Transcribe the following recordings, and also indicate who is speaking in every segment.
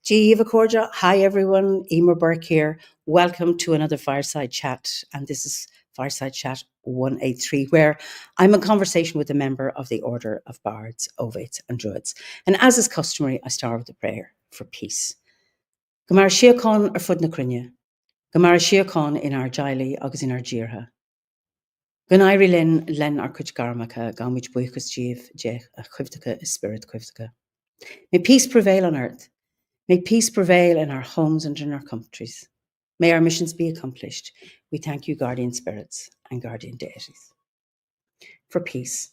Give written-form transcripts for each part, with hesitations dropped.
Speaker 1: Giva Corja. Hi, everyone. Eimear Burke here. Welcome to another Fireside Chat. And this is Fireside Chat 183, where I'm in conversation with a member of the Order of Bards, Ovates and Druids. And as is customary, I start with a prayer for peace. Gamara Shiakon ar fud na crinne. Gamara Shiakon in our Jaili agus in our Jirha. Ganairi len ar kuch garmaka, gamich buikus jiv, jech a kvitaka spirit kvitaka. May peace prevail on earth. May peace prevail in our homes and in our countries. May our missions be accomplished. We thank you, guardian spirits and guardian deities. For peace.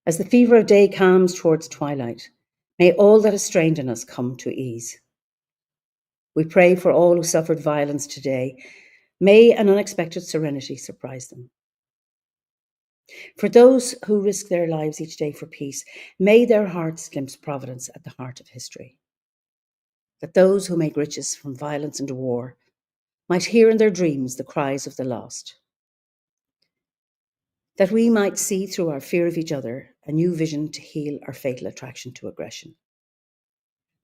Speaker 1: As the fever of day calms towards twilight, may all that is strained in us come to ease. We pray for all who suffered violence today. May an unexpected serenity surprise them. For those who risk their lives each day for peace, may their hearts glimpse providence at the heart of history. That those who make riches from violence and war might hear in their dreams the cries of the lost. That we might see through our fear of each other a new vision to heal our fatal attraction to aggression.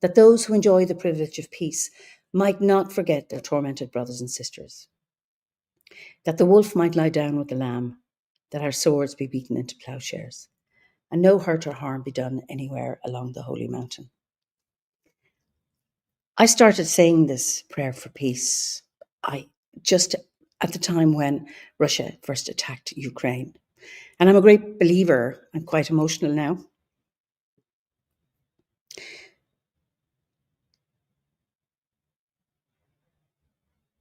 Speaker 1: That those who enjoy the privilege of peace might not forget their tormented brothers and sisters. That the wolf might lie down with the lamb, that our swords be beaten into plowshares, and no hurt or harm be done anywhere along the holy mountain. I started saying this prayer for peace just at the time when Russia first attacked Ukraine. And I'm a great believer, I'm quite emotional now.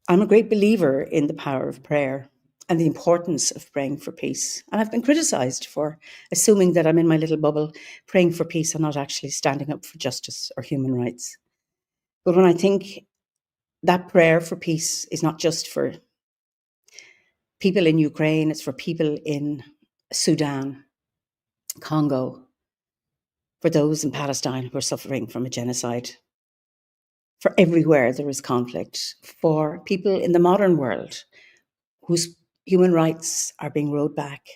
Speaker 1: I'm a great believer in the power of prayer and the importance of praying for peace. And I've been criticised for assuming that I'm in my little bubble praying for peace and not actually standing up for justice or human rights. But when I think that prayer for peace is not just for people in Ukraine, it's for people in Sudan, Congo, for those in Palestine who are suffering from a genocide, for everywhere there is conflict, for people in the modern world whose human rights are being rolled back,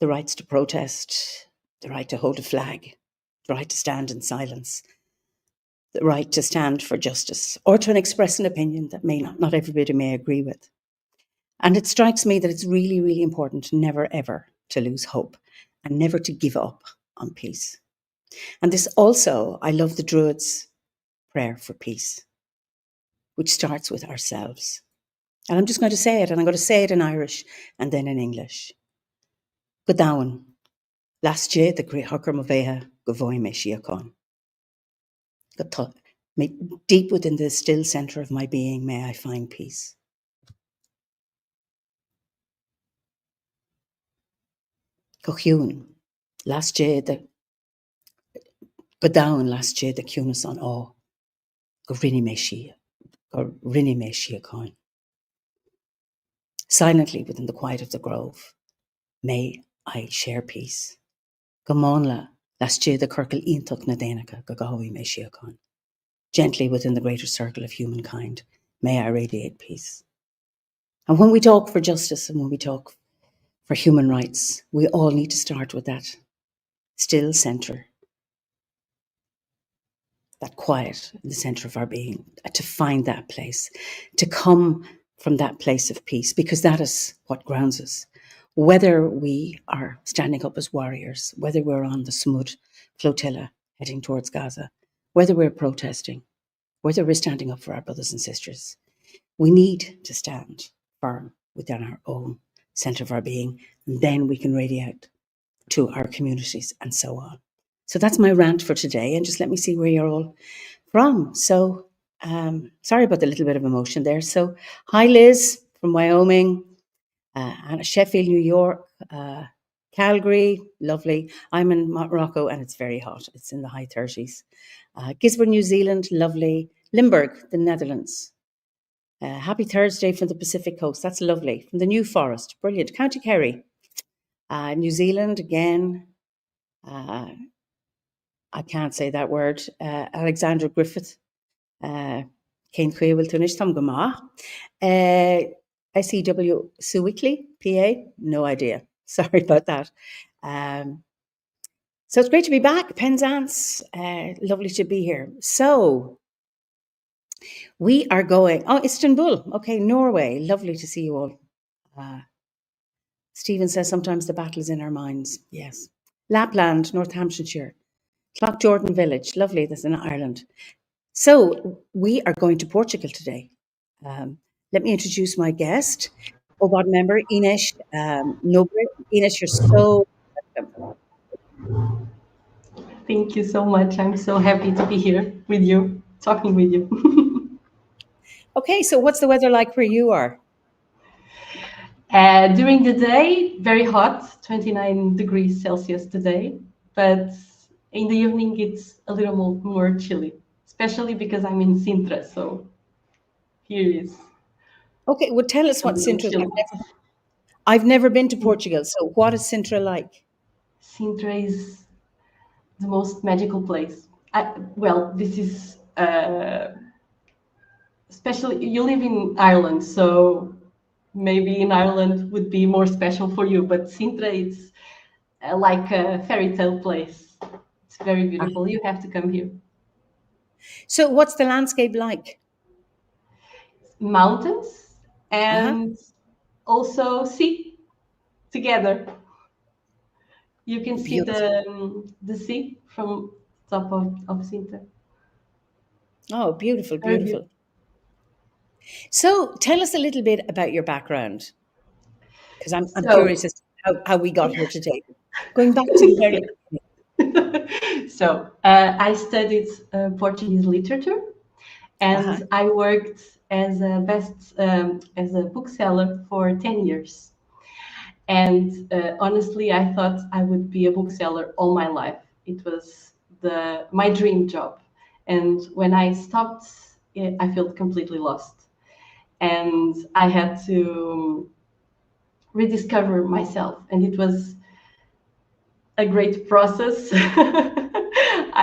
Speaker 1: the rights to protest, the right to hold a flag, the right to stand in silence, the right to stand for justice, or to express an opinion that not everybody may agree with. And it strikes me that it's really, really important never, ever to lose hope and never to give up on peace. And this also, I love the Druids' prayer for peace, which starts with ourselves. And I'm just going to say it, and I'm going to say it in Irish and then in English. Godawan, lasje the great Hucker Maveha, Gavoy me Shiakon. Deep within the still center of my being, may I find peace. Gochiun, lasje the Godawan, lasje the Cunas on all. Go rinny me Shia, or rinny me Shiakon. Silently within the quiet of the grove, may I share peace. Gamonla, lasje the Kirkle Intok Nadenaka, Gagawi me Shiakon. Gently within the greater circle of humankind, may I radiate peace. And when we talk for justice and when we talk for human rights, we all need to start with that still center, that quiet in the center of our being, to find that place, to come from that place of peace, because that is what grounds us. Whether we are standing up as warriors, whether we're on the Smud flotilla heading towards Gaza, whether we're protesting, whether we're standing up for our brothers and sisters, we need to stand firm within our own center of our being, and then we can radiate to our communities and so on. So that's my rant for today, and just let me see where you're all from. So sorry about the little bit of emotion there. So hi Liz from Wyoming, Sheffield, New York, Calgary, lovely. I'm in Morocco and it's very hot. It's in the high 30s. Gisborne, New Zealand, lovely. Limburg, the Netherlands. Happy Thursday from the Pacific Coast. That's lovely. From the New Forest, brilliant. County Kerry, New Zealand again. I can't say that word. Alexandra Griffith. Cain Cuil Tunish Tom Gama. ICW Suwickley, PA. No idea. Sorry about that. So it's great to be back. Penzance. Lovely to be here. So We are going, Istanbul. Okay, Norway. Lovely to see you all. Stephen says sometimes the battle is in our minds. Yes. Lapland, Northamptonshire. Clough-Jordan Village. Lovely. That's in Ireland. So we are going to Portugal today. Let me introduce my guest, OBOD member, Ines Nobre. Ines, you're so welcome.
Speaker 2: Thank you so much. I'm so happy to be here with you, talking with you.
Speaker 1: Okay, so what's the weather like where you are?
Speaker 2: During the day, very hot, 29 degrees Celsius today, but in the evening it's a little more chilly, especially because I'm in Sintra, so here is
Speaker 1: Okay, well, tell us
Speaker 2: a
Speaker 1: what
Speaker 2: little
Speaker 1: Sintra is.
Speaker 2: chilly.
Speaker 1: I've never been to Portugal, so what is Sintra like?
Speaker 2: Sintra is the most magical place. This is especially you live in Ireland, so maybe in Ireland would be more special for you. But Sintra, it's like a fairy tale place. It's very beautiful. You have to come here.
Speaker 1: So what's the landscape like?
Speaker 2: Mountains
Speaker 1: Uh-huh.
Speaker 2: and also sea together. You can see
Speaker 1: Beautiful.
Speaker 2: the sea from top of Sintra.
Speaker 1: Oh, beautiful,
Speaker 2: Very beautiful.
Speaker 1: beautiful. So tell us a little bit about your background, because I'm curious
Speaker 2: So
Speaker 1: as to how we got here today. Going back to the very beginning.
Speaker 2: I studied Portuguese literature,
Speaker 1: Uh-huh.
Speaker 2: and I worked as a bookseller for 10 years. And honestly, I thought I would be a bookseller all my life. It was my dream job. And when I stopped, I felt completely lost. And I had to rediscover myself. And it was a great process.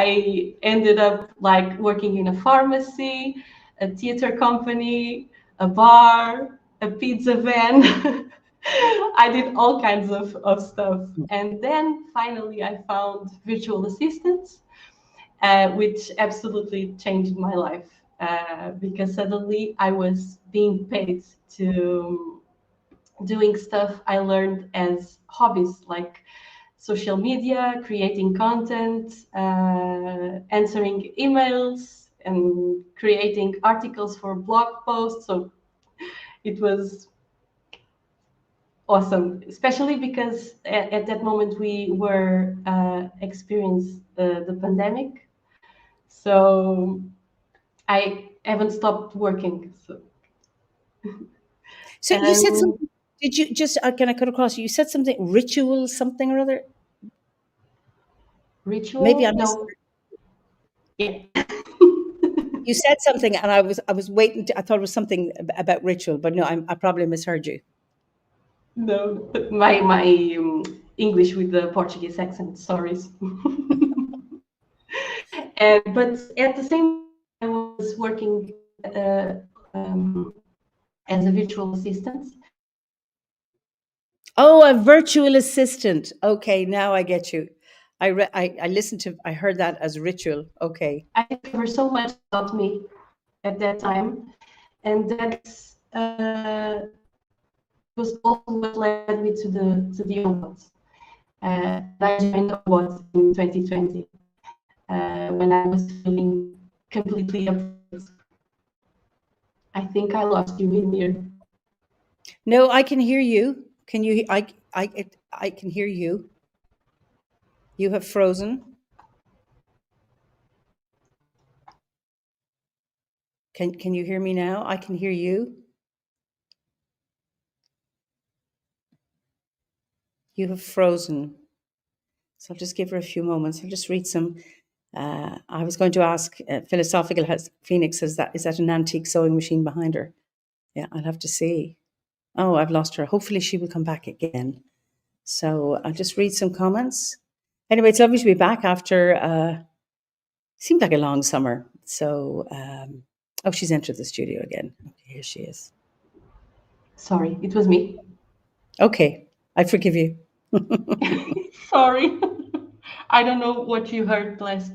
Speaker 2: I ended up like working in a pharmacy, a theater company, a bar, a pizza van. I did all kinds of stuff. And then finally I found virtual assistants, which absolutely changed my life because suddenly I was being paid to doing stuff I learned as hobbies, like social media, creating content, answering emails, and creating articles for blog posts. So it was awesome, especially because at that moment we were experiencing the pandemic. So I haven't stopped working.
Speaker 1: So you said
Speaker 2: And
Speaker 1: something. Did you just, can I cut across? You said something, ritual, something or other? Maybe I
Speaker 2: ritual,
Speaker 1: missed.
Speaker 2: no, yeah.
Speaker 1: You said something, and I was waiting. I thought it was something about ritual, but no, I probably misheard you.
Speaker 2: No, my English with the Portuguese accent. Sorry. But at the same time, I was working as a virtual assistant.
Speaker 1: Oh, a virtual assistant. Okay, now I get you. I listened to. I heard that as ritual. Okay.
Speaker 2: I discovered so much about me at that time, and that was also what led me to the onboards. I joined onboards in 2020 when I was feeling completely afraid. I think I lost you in here.
Speaker 1: No, I can hear you. Can you? I can hear you. You have frozen. Can you hear me now? I can hear you. You have frozen. So I'll just give her a few moments. I'll just read some. I was going to ask philosophical has Phoenix is that an antique sewing machine behind her? Yeah, I'll have to see. Oh, I've lost her. Hopefully she will come back again. So I'll just read some comments. Anyway, it's lovely to be back after seemed like a long summer. So oh, she's entered the studio again. Okay, here she is.
Speaker 2: Sorry, it was me.
Speaker 1: Okay, I forgive you.
Speaker 2: Sorry. I don't know what you heard last.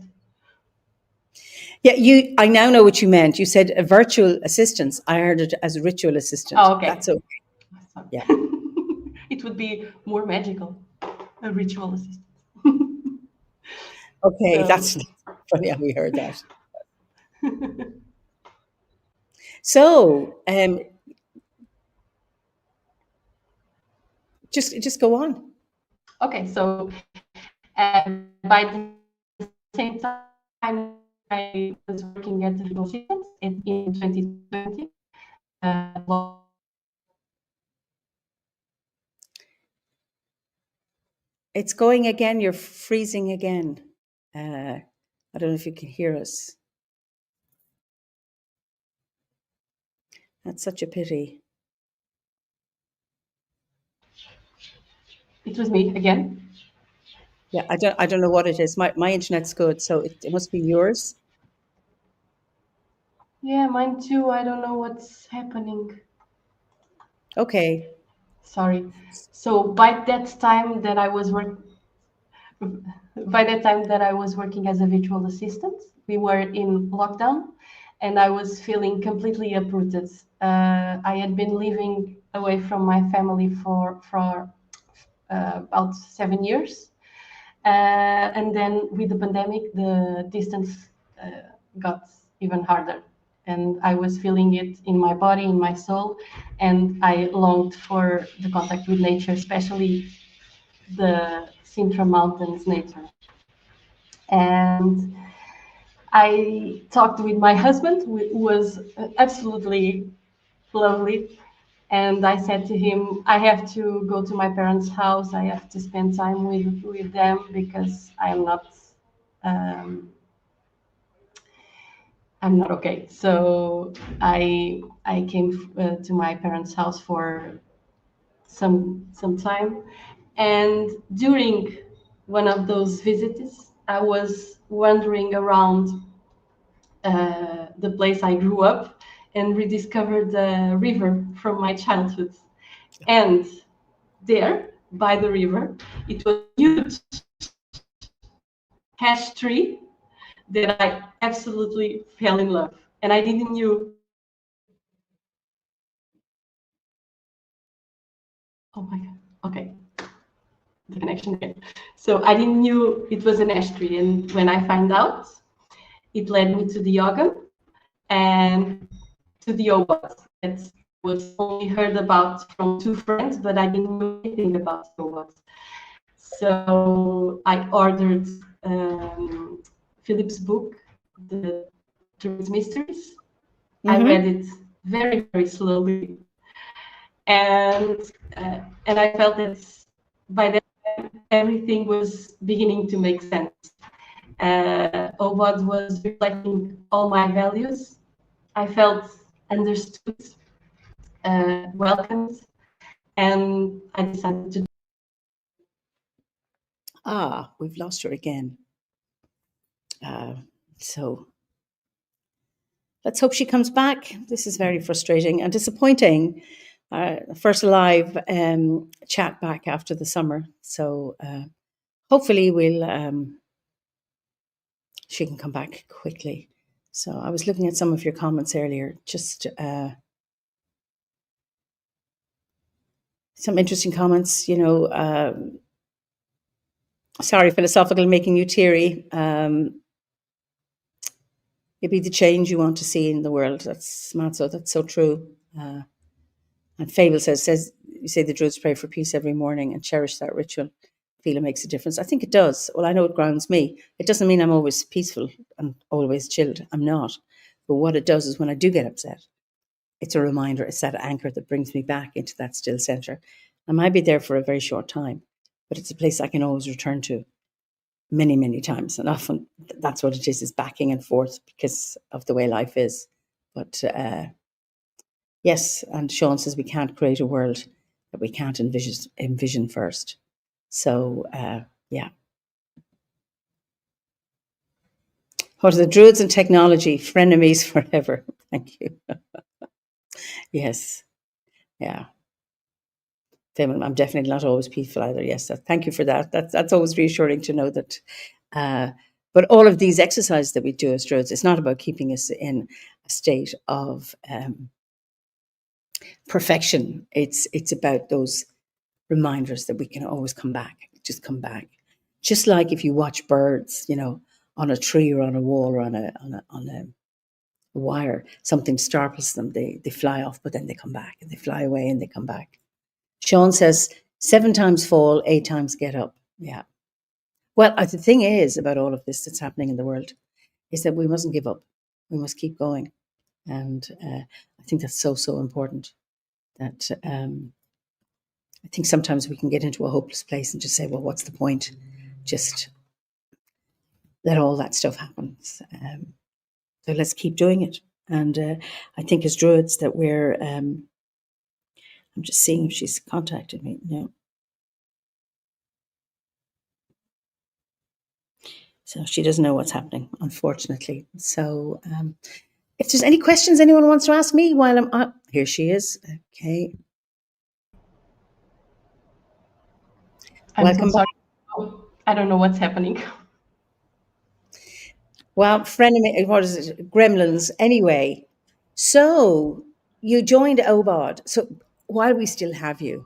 Speaker 1: Yeah, I now know what you meant. You said a virtual assistant. I heard it as a ritual assistant.
Speaker 2: Oh, okay.
Speaker 1: That's okay.
Speaker 2: Sorry.
Speaker 1: Yeah.
Speaker 2: It would be more magical, a ritual assistant.
Speaker 1: Okay,
Speaker 2: So,
Speaker 1: that's funny how we heard that. So, just go on.
Speaker 2: okay, so by the same time I was working at the virtual assistant in 2020,
Speaker 1: It's going again. You're freezing again. I don't know if you can hear us. That's such a pity.
Speaker 2: it was me again.
Speaker 1: Yeah, I don't know what it is. My internet's good, so it must be yours.
Speaker 2: Yeah, mine too. I don't know what's happening.
Speaker 1: Okay.
Speaker 2: Sorry. So by that time that I was working as a virtual assistant, we were in lockdown, and I was feeling completely uprooted. I had been living away from my family for about 7 years, and then with the pandemic, the distance got even harder. And I was feeling it in my body, in my soul, and I longed for the contact with nature, especially the Sintra Mountains nature. And I talked with my husband, who was absolutely lovely. And I said to him, I have to go to my parents' house. I have to spend time with them because um, I'm not okay. So I came to my parents' house for some time, and during one of those visits, I was wandering around the place I grew up and rediscovered the river from my childhood. And there, by the river, it was a huge ash tree that I absolutely fell in love. And I didn't knew. Oh my god. Okay, the connection again. So I didn't knew it was an ash tree, and when I found out, it led me to the yoga and to the obot. That was only heard about from two friends, but I didn't know anything about the obot. So I ordered Philip's book, The Druid's Mysteries. I read
Speaker 1: Mm-hmm.
Speaker 2: it very, very slowly, and and I felt that by that time everything was beginning to make sense. Obod was reflecting all my values. I felt understood, welcomed, and I decided to.
Speaker 1: Ah, we've lost her again. Uh, so let's hope she comes back. This is very frustrating and disappointing. First live chat back after the summer. So hopefully she can come back quickly. So I was looking at some of your comments earlier, just some interesting comments. Sorry, philosophical, making you teary. It be the change you want to see in the world. That's Matzo. That's so true. And Fable says you say the Druids pray for peace every morning and cherish that ritual. Feel it makes a difference. I think it does. Well, I know it grounds me. It doesn't mean I'm always peaceful and always chilled. I'm not. But what it does is when I do get upset, it's a reminder. It's that anchor that brings me back into that still center. I might be there for a very short time, but it's a place I can always return to many, many times. And often that's what it is backing and forth because of the way life is. But yes, and Sean says we can't create a world that we can't envision first. So, yeah. What are the Druids and technology? Frenemies forever. Thank you. Yes. Yeah. I'm definitely not always peaceful either. Yes. Thank you for that. That's always reassuring to know that But all of these exercises that we do as druids, it's not about keeping us in a state of perfection. It's about those reminders that we can always come back, just come back. Just like if you watch birds, you know, on a tree or on a wall or on a wire, something startles them, they fly off, but then they come back and they fly away and they come back. Sean says, 7 times fall, 8 times get up. Yeah. Well, the thing is about all of this that's happening in the world is that we mustn't give up. We must keep going. And I think that's so, so important that I think sometimes we can get into a hopeless place and just say, well, what's the point? Just let all that stuff happen. So let's keep doing it. And I think as druids that we're, I'm just seeing if she's contacted me. No. So she doesn't know what's happening, unfortunately. So if there's any questions anyone wants to ask me while I'm up, here she is. Okay.
Speaker 2: I'm
Speaker 1: Welcome
Speaker 2: so
Speaker 1: back.
Speaker 2: sorry. I don't know what's happening.
Speaker 1: Well, frenemy, what is it? Gremlins. Anyway, so you joined OBOD. So while we still have you,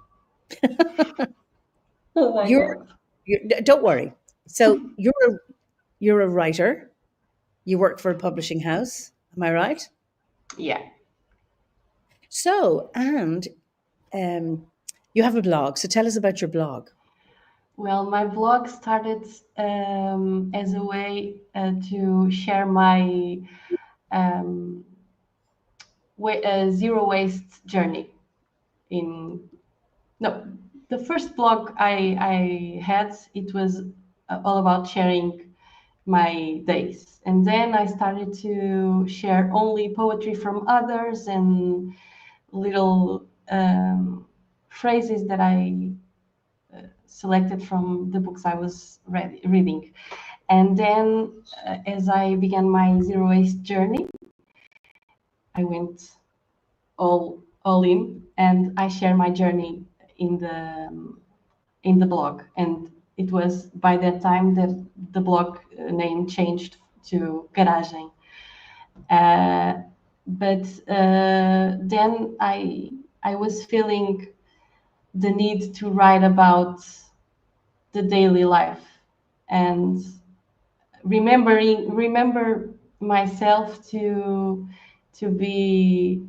Speaker 2: Oh my
Speaker 1: you're,
Speaker 2: God.
Speaker 1: don't worry. So you're a writer. You work for a publishing house. Am I right?
Speaker 2: Yeah.
Speaker 1: So, and you have a blog. So tell us about your blog.
Speaker 2: Well, my blog started as a way to share my um, zero waste journey. In no, the first blog I had, it was all about sharing my days, and then I started to share only poetry from others and little phrases that I selected from the books I was reading. And then, as I began my zero waste journey, I went all in, and I share my journey in the blog. And it was by that time that the blog name changed to Garagem. But then I was feeling the need to write about the daily life and remember myself to be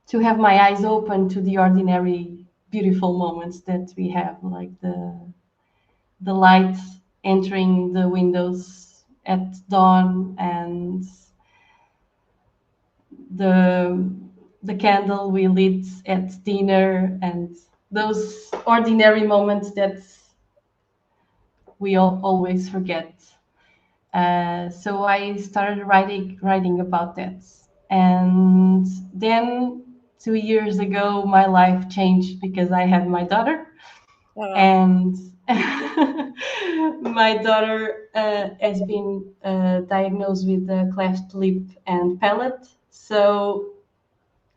Speaker 2: to have my eyes open to the ordinary beautiful moments that we have, like the light entering the windows at dawn, and the the candle we lit at dinner, and those ordinary moments that we all always forget. So I started writing about that, and then 2 years ago my life changed because I had my daughter, and my daughter has been diagnosed with a cleft lip and palate. So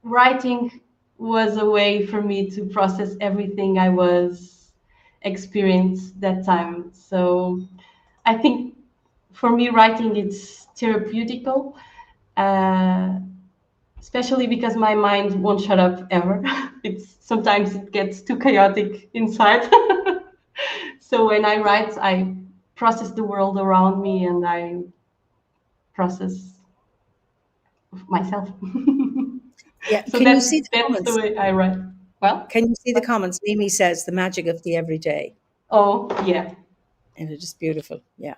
Speaker 2: writing was a way for me to process everything I was experienced that time. So I think for me, writing it's therapeutical, uh, especially because my mind won't shut up ever. It's sometimes it gets too chaotic inside. So when I write, I process the world around me and I process myself.
Speaker 1: Yeah.
Speaker 2: So
Speaker 1: Can you see the
Speaker 2: that's the
Speaker 1: comments?
Speaker 2: way I write. Well,
Speaker 1: Can you see the comments? Mimi says the magic of the everyday.
Speaker 2: oh yeah.
Speaker 1: And it is beautiful. Yeah.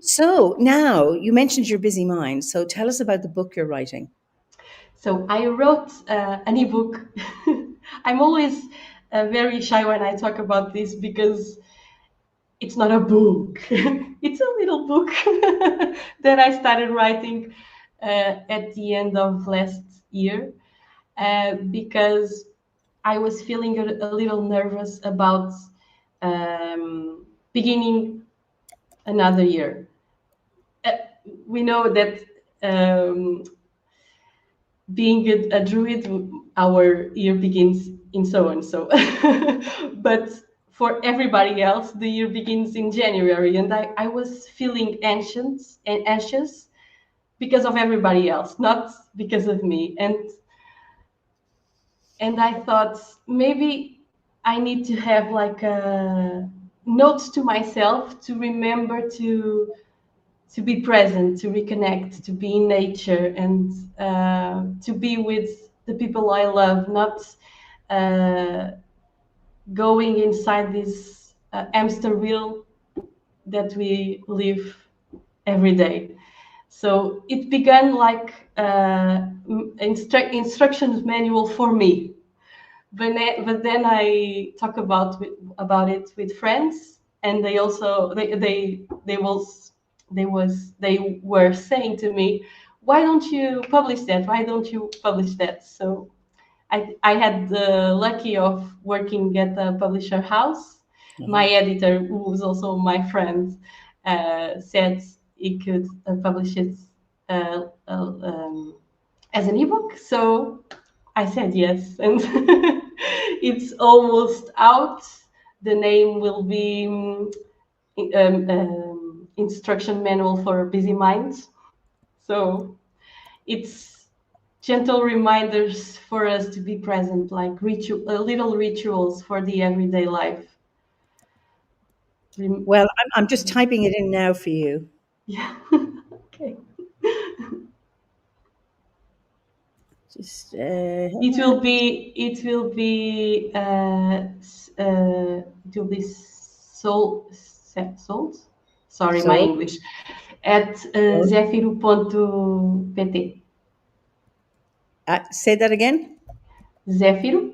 Speaker 1: So now you mentioned your busy mind. So tell us about the book you're writing.
Speaker 2: So I wrote an ebook. I'm always very shy when I talk about this because it's not a book. It's a little book that I started writing at the end of last year because I was feeling a little nervous about beginning another year. Uh, we know that being a druid, our year begins in so and so. But for everybody else, the year begins in January, and I was feeling anxious because of everybody else, not because of me. And I thought maybe I need to have like a note to myself to remember to be present, to reconnect, to be in nature, and to be with the people I love, not uh, going inside this hamster wheel that we live every day. So it began like instructions manual for me. But then I talk about it with friends, and they also they were saying to me, "Why don't you publish that? Why don't you publish that?" So I had the lucky of working at a publisher house. My editor, who was also my friend, said he could publish it uh, uh, um, as an ebook. So I said yes, and it's almost out. The name will be Instruction Manual for Busy Minds. So it's gentle reminders for us to be present, like little rituals for the everyday life.
Speaker 1: Well, I'm just typing it in now for you.
Speaker 2: Yeah. Okay.
Speaker 1: Just
Speaker 2: It
Speaker 1: hang
Speaker 2: will
Speaker 1: on.
Speaker 2: be. It will be. It will be sold. Sorry, my
Speaker 1: So,
Speaker 2: English. At zefiro.pt.
Speaker 1: say that again.
Speaker 2: Zefiro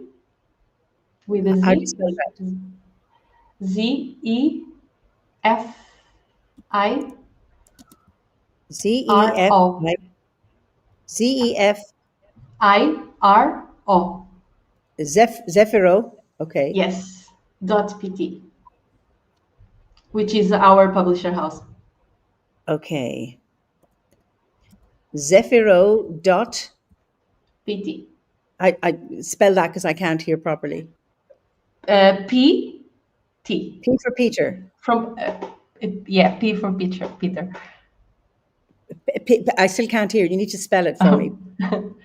Speaker 2: with a
Speaker 1: How do you
Speaker 2: Z.
Speaker 1: spell that?
Speaker 2: Zefiro.
Speaker 1: Z E F Z E F
Speaker 2: IRO.
Speaker 1: Zephyro. Okay.
Speaker 2: Yes. .pt, which is our publisher house.
Speaker 1: Okay. Zephyro dot.
Speaker 2: PT.
Speaker 1: I spell that because I can't hear properly.
Speaker 2: PT.
Speaker 1: P for Peter.
Speaker 2: From yeah, P for Peter. Peter.
Speaker 1: I still can't hear. You need to spell it for me.
Speaker 2: Oh.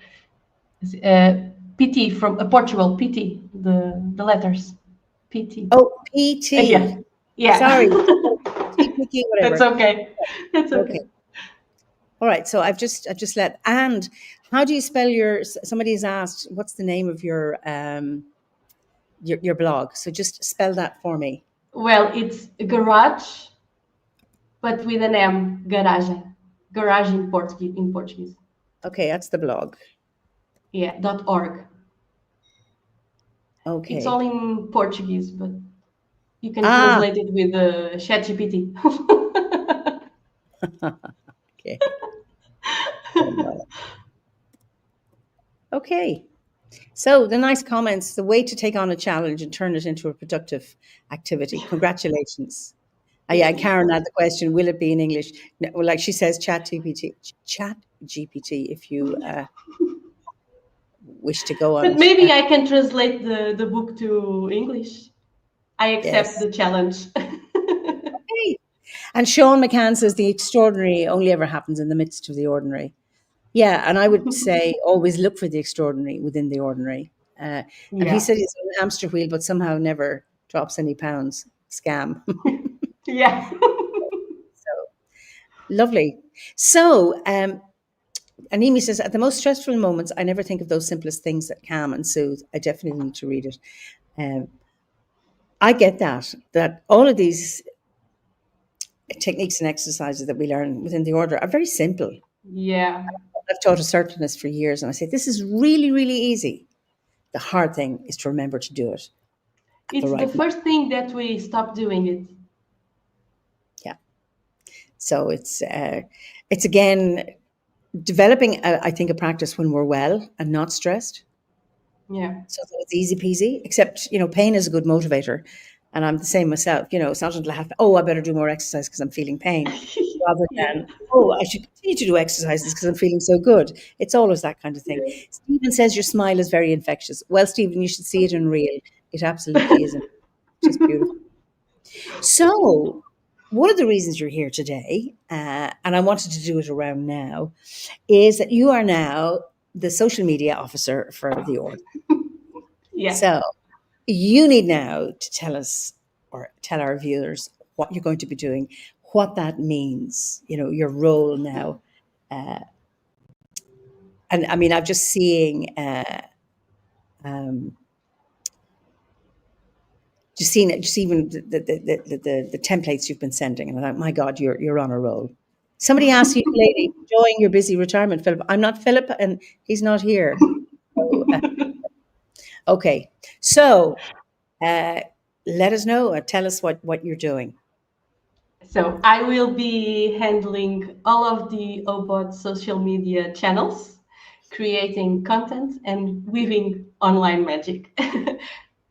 Speaker 2: PT from Portugal. PT. The letters. PT.
Speaker 1: Oh, PT.
Speaker 2: Yeah. Yeah.
Speaker 1: Sorry. PT,
Speaker 2: That's
Speaker 1: whatever.
Speaker 2: okay. That's
Speaker 1: Okay.
Speaker 2: okay.
Speaker 1: All right. So I've just let. And how do you spell your? Somebody's asked, what's the name of your blog? So just spell that for me.
Speaker 2: Well, it's garage, but with an M. Garage. Garage in Portuguese. In Portuguese.
Speaker 1: Okay, that's the blog.
Speaker 2: Yeah. .org. It's all
Speaker 1: Okay.
Speaker 2: in Portuguese, but you can
Speaker 1: Ah.
Speaker 2: translate it with ChatGPT.
Speaker 1: Okay. Okay. So the nice comments, the way to take on a challenge and turn it into a productive activity. Congratulations. Yeah,
Speaker 2: Thank
Speaker 1: and
Speaker 2: you.
Speaker 1: Karen had the question, will it be in English? No, well, like she says, chat GPT, if you wish to go on
Speaker 2: But
Speaker 1: it.
Speaker 2: maybe I can translate the book to English. I accept
Speaker 1: Yes.
Speaker 2: the challenge.
Speaker 1: Okay. And Sean McCann says the extraordinary only ever happens in the midst of the ordinary. Yeah, and I would say always look for the extraordinary within the ordinary. And he
Speaker 2: Yeah.
Speaker 1: said he's on a hamster wheel, but somehow never drops any pounds. Scam.
Speaker 2: Yeah.
Speaker 1: So lovely. So, Animi says, at the most stressful moments, I never think of those simplest things that calm and soothe. I definitely need to read it. Um, I get that all of these techniques and exercises that we learn within the order are very simple.
Speaker 2: Yeah.
Speaker 1: I've taught assertiveness for years, and I say, this is really, really easy. The hard thing is to remember to do it at the
Speaker 2: It's the
Speaker 1: right moment.
Speaker 2: first thing that we stop doing it.
Speaker 1: Yeah. So it's again developing, I think, a practice when we're well and not stressed.
Speaker 2: Yeah.
Speaker 1: So it's easy peasy, except, pain is a good motivator. And I'm the same myself. It's not until I have, oh, I better do more exercise because I'm feeling pain, rather
Speaker 2: Yeah.
Speaker 1: than, oh, I should continue to do exercises because I'm feeling so good. It's always that kind of thing. Stephen says your smile is very infectious. Well, Stephen, you should see it in real. It absolutely isn't. Just beautiful. So, one of the reasons you're here today, and I wanted to do it around now, is that you are now the social media officer for the org.
Speaker 2: Yeah.
Speaker 1: So, you need now to tell us or tell our viewers what you're going to be doing, what that means, your role now. Uh, and I mean, I'm just seeing, um, just even the templates you've been sending, and I'm like, my God, you're on a roll. Somebody asked you, lady, enjoying your busy retirement, Philip. I'm not Philip, and he's not here. So, okay, so uh, let us know. Tell us what you're doing.
Speaker 2: So I will be handling all of the OBOT social media channels, creating content and weaving online magic.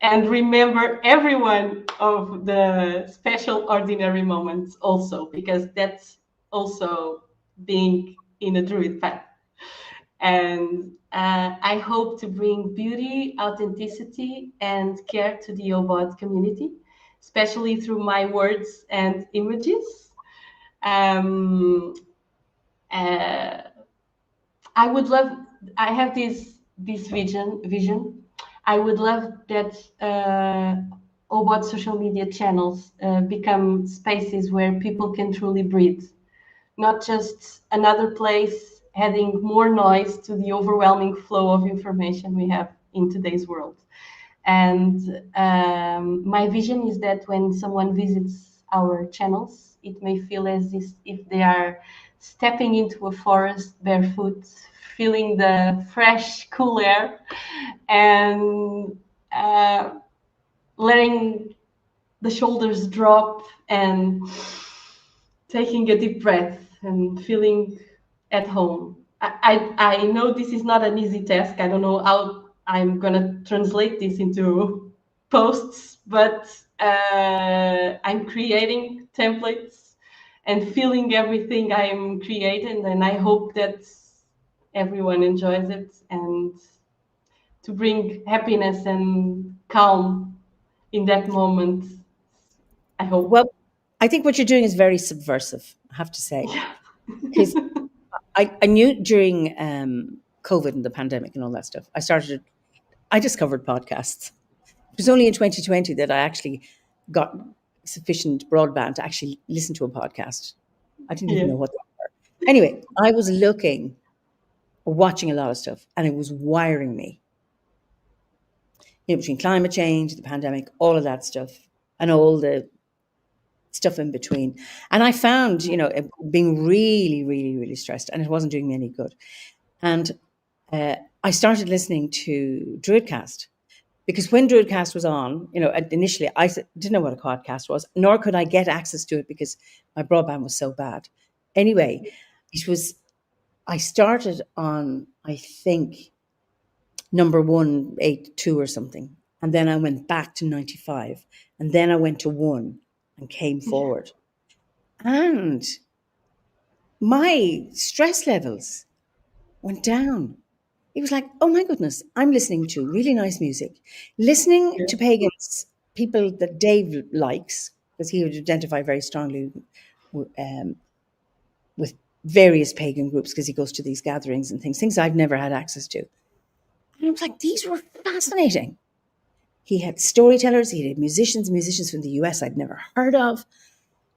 Speaker 2: And remember every one of the special ordinary moments also, because that's also being in a druid path. And I hope to bring beauty, authenticity, and care to the OBOT community, especially through my words and images. Um, uh, I would love. I have this vision. I would love that OBOT social media channels become spaces where people can truly breathe, not just another place adding more noise to the overwhelming flow of information we have in today's world. And my vision is that when someone visits our channels, it may feel as if they are stepping into a forest barefoot, feeling the fresh, cool air, and letting the shoulders drop and taking a deep breath and feeling at home. I know this is not an easy task. I don't know how I'm going to translate this into posts, but I'm creating templates and feeling everything I'm creating, and I hope that everyone enjoys it, and to bring happiness and calm in that moment. I hope.
Speaker 1: Well, I think what you're doing is very subversive, I have to say.
Speaker 2: Yeah.
Speaker 1: Because I knew during COVID and the pandemic and all that stuff, I discovered podcasts. It was only in 2020 that I actually got sufficient broadband to actually listen to a podcast. I didn't even
Speaker 2: Yeah.
Speaker 1: know what they were. Anyway, I was watching a lot of stuff, and it was wiring me. Between climate change, the pandemic, all of that stuff, and all the stuff in between. And I found, being really, really, really stressed, and it wasn't doing me any good. And I started listening to Druidcast, because when Druidcast was on, initially I didn't know what a podcast was, nor could I get access to it because my broadband was so bad. Anyway, I started on, I think, number 182 or something. And then I went back to 95. And then I went to 1 and came forward. And my stress levels went down. It was like, oh my goodness, I'm listening to really nice music, listening to pagans, people that Dave likes, because he would identify very strongly with various pagan groups because he goes to these gatherings and things I've never had access to. And I was like, these were fascinating. He had storytellers, he had musicians from the US I'd never heard of.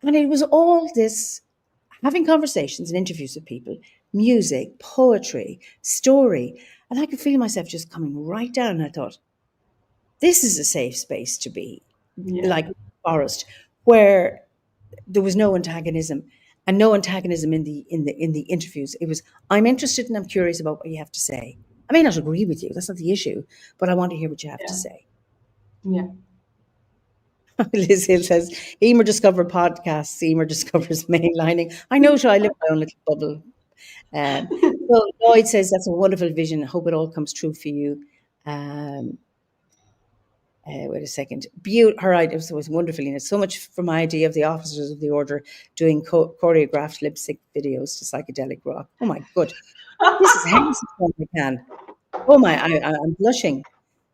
Speaker 1: And it was all this having conversations and interviews with people, music, poetry, story. And I could feel myself just coming right down. And I thought, this is a safe space to be,
Speaker 2: Yeah.
Speaker 1: like Forest, where there was no antagonism, and no antagonism in the interviews. It was, I'm interested and I'm curious about what you have to say. I may not agree with you, that's not the issue, but I want to hear what you have to
Speaker 2: Yeah.
Speaker 1: say.
Speaker 2: Yeah.
Speaker 1: Liz Hill says, Eimear discovered podcasts, Eimear discovers mainlining. I know, so I live my own little bubble. So Lloyd says, that's a wonderful vision. I hope it all comes true for you. Wait a second. Her idea was wonderful. So much for my idea of the officers of the order doing choreographed lip sync videos to psychedelic rock. Oh my God. This is Henderson I can. Oh my, I'm blushing.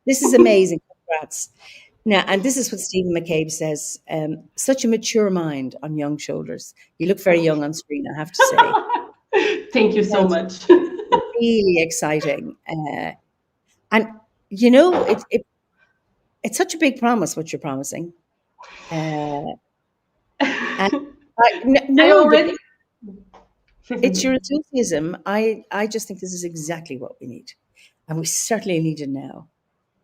Speaker 1: This is amazing. Congrats. Now, and this is what Stephen McCabe says, such a mature mind on young shoulders. You look very young on screen, I have to say.
Speaker 2: Thank you so
Speaker 1: Sounds
Speaker 2: much.
Speaker 1: really exciting. And, you know, it's such a big promise what you're promising. Uh, and
Speaker 2: I
Speaker 1: no, but
Speaker 2: already.
Speaker 1: it's your enthusiasm. I just think this is exactly what we need. And we certainly need it now.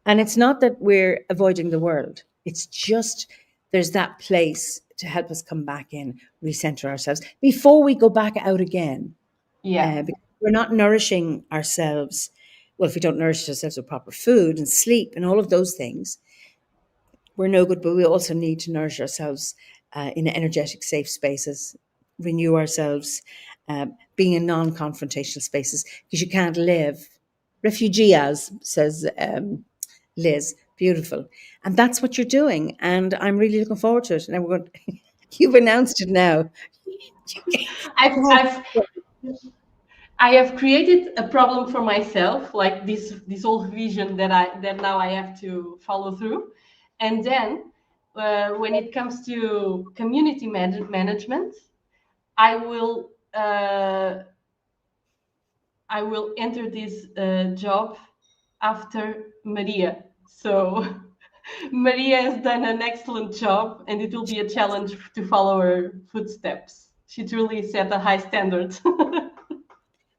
Speaker 1: And it's not that we're avoiding the world. It's just there's that place to help us come back in, recenter ourselves before we go back out again.
Speaker 2: Yeah.
Speaker 1: Because we're not nourishing ourselves. Well, if we don't nourish ourselves with proper food and sleep and all of those things, we're no good. But we also need to nourish ourselves in energetic, safe spaces, renew ourselves, being in non-confrontational spaces, because you can't live. Refugee, as says Liz, beautiful, and that's what you're doing, and I'm really looking forward to it. Now we're going. You've announced it now.
Speaker 2: I've, I've I have created a problem for myself, like this old vision that now I have to follow through, and then when it comes to community management, I will uh, I will enter this job after Maria. So Maria has done an excellent job, and it will be a challenge to follow her footsteps. She truly set a high standard.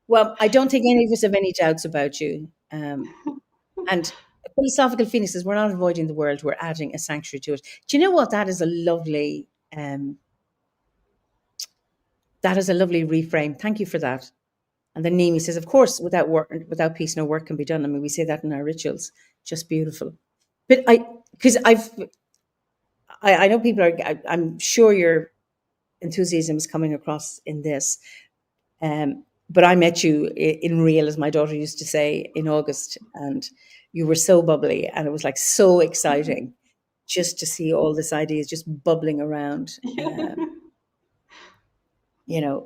Speaker 1: Well, I don't think any of us have any doubts about you. And philosophical Phoenix says we're not avoiding the world; we're adding a sanctuary to it. Do you know what? That is a lovely reframe. Thank you for that. And then Nimi says, of course, without work, without peace, no work can be done. I mean, we say that in our rituals. Just beautiful. But because I know people are. I'm sure your enthusiasm is coming across in this. But I met you in real, as my daughter used to say, in August, and you were so bubbly, and it was like so exciting just to see all this ideas just bubbling around.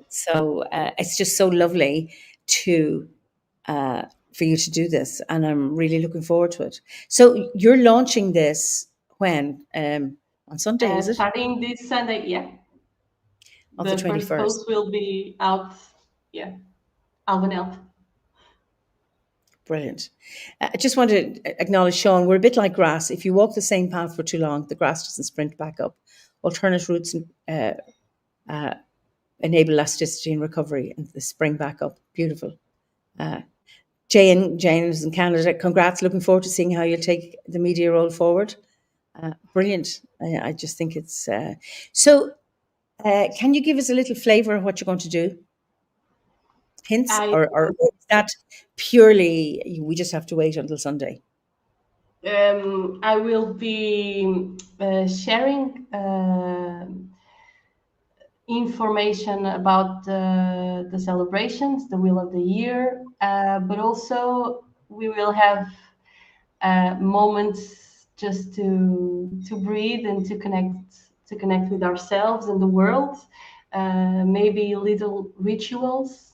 Speaker 1: So it's just so lovely to uh, for you to do this, and I'm really looking forward to it. So you're launching this when on Sunday, is it?
Speaker 2: Starting this Sunday, yeah,
Speaker 1: Of the
Speaker 2: the first
Speaker 1: 21st.
Speaker 2: post will be out. Yeah, Albanel.
Speaker 1: Brilliant. I just want to acknowledge, Sean, we're a bit like grass. If you walk the same path for too long, the grass doesn't sprint back up. Alternate routes enable elasticity and recovery and the spring back up. Beautiful. Jane is in Canada. Congrats. Looking forward to seeing how you'll take the media role forward. Brilliant. I just think it's so. Can you give us a little flavour of what you're going to do? Hints,
Speaker 2: I
Speaker 1: or is that purely we just have to wait until Sunday?
Speaker 2: I will be sharing information about the celebrations, the Wheel of the Year, but also we will have moments just to breathe and to connect with ourselves and the world. Maybe little rituals.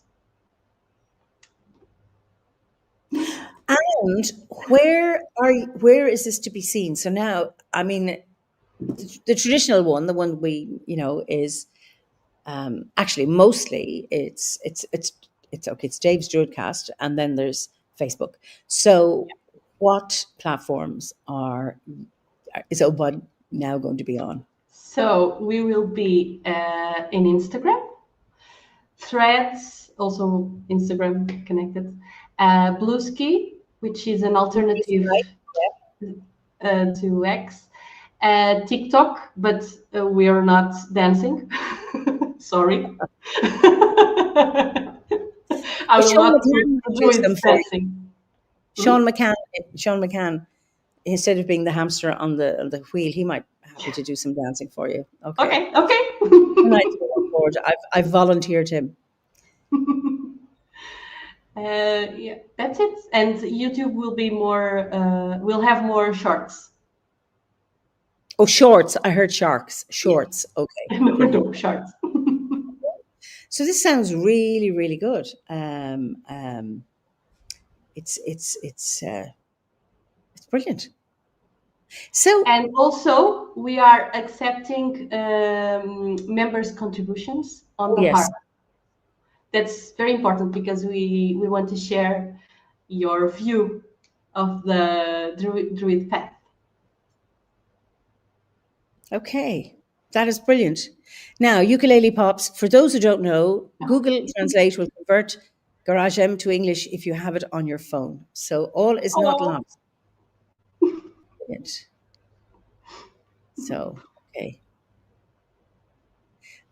Speaker 1: And where is this to be seen? So now, I mean, the traditional one, the one we is actually mostly it's okay. It's Dave's Druidcast, and then there's Facebook. So, what platforms is Obud now going to be on?
Speaker 2: So we will be in Instagram, Threads, also Instagram connected, Bluesky, which is an alternative
Speaker 1: Right?
Speaker 2: to X, TikTok, but we are not dancing. Sorry. I will
Speaker 1: Sean
Speaker 2: not
Speaker 1: McCann might
Speaker 2: do
Speaker 1: do
Speaker 2: it
Speaker 1: some for you.
Speaker 2: dancing. Hmm?
Speaker 1: Sean McCann. Sean McCann. Instead of being the hamster on the wheel, he might be happy to do some dancing for you. Okay.
Speaker 2: Okay, okay.
Speaker 1: And I do look forward. I've volunteered him.
Speaker 2: Yeah, that's it. And YouTube will be more, will have more shorts.
Speaker 1: Oh, shorts. I heard sharks.
Speaker 2: Yeah.
Speaker 1: Shorts. Okay.
Speaker 2: No,
Speaker 1: Brilliant.
Speaker 2: no, shorts.
Speaker 1: So this sounds really, really good. It's it's brilliant. So
Speaker 2: And also, we are accepting members' contributions on the
Speaker 1: yes,
Speaker 2: farm. That's very important because we want to share your view of the druid path.
Speaker 1: okay, that is brilliant. Now, ukulele pops. For those who don't know, Google Translate will convert Garage M to English if you have it on your phone. So all is not
Speaker 2: Oh,
Speaker 1: lost. Brilliant. So okay.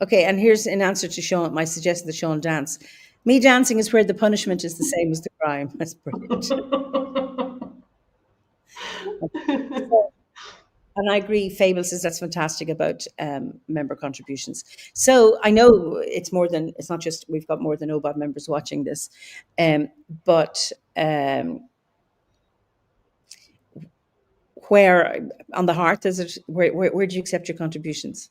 Speaker 1: Okay, and here's an answer to Sean, my suggestion that Sean dance. Me dancing is where the punishment is the same as the crime. That's brilliant. So, and I agree, Fable says that's fantastic about member contributions. So I know it's more than, it's not just, we've got more than OBOD members watching this, um, but where on the heart is it, where do you accept your contributions?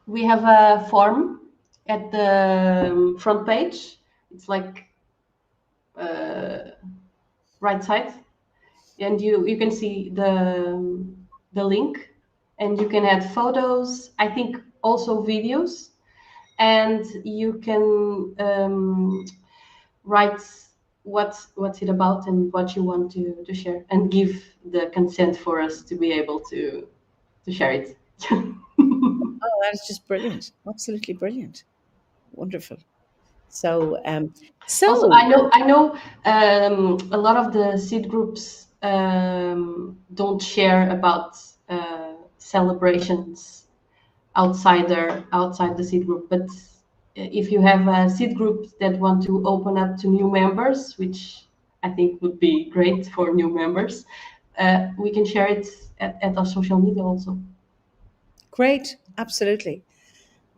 Speaker 2: we have a form at the front page. It's like right side, and you can see the link, and you can add photos. I think also videos, and you can write what's it about and what you want to share, and give the consent for us to be able to share it.
Speaker 1: Oh, that is just brilliant. Absolutely brilliant. Wonderful. So,
Speaker 2: Also,
Speaker 1: so
Speaker 2: I know a lot of the seed groups don't share about celebrations outside the seed group. But if you have a seed group that want to open up to new members, which I think would be great for new members, we can share it at our social media also.
Speaker 1: great. Absolutely.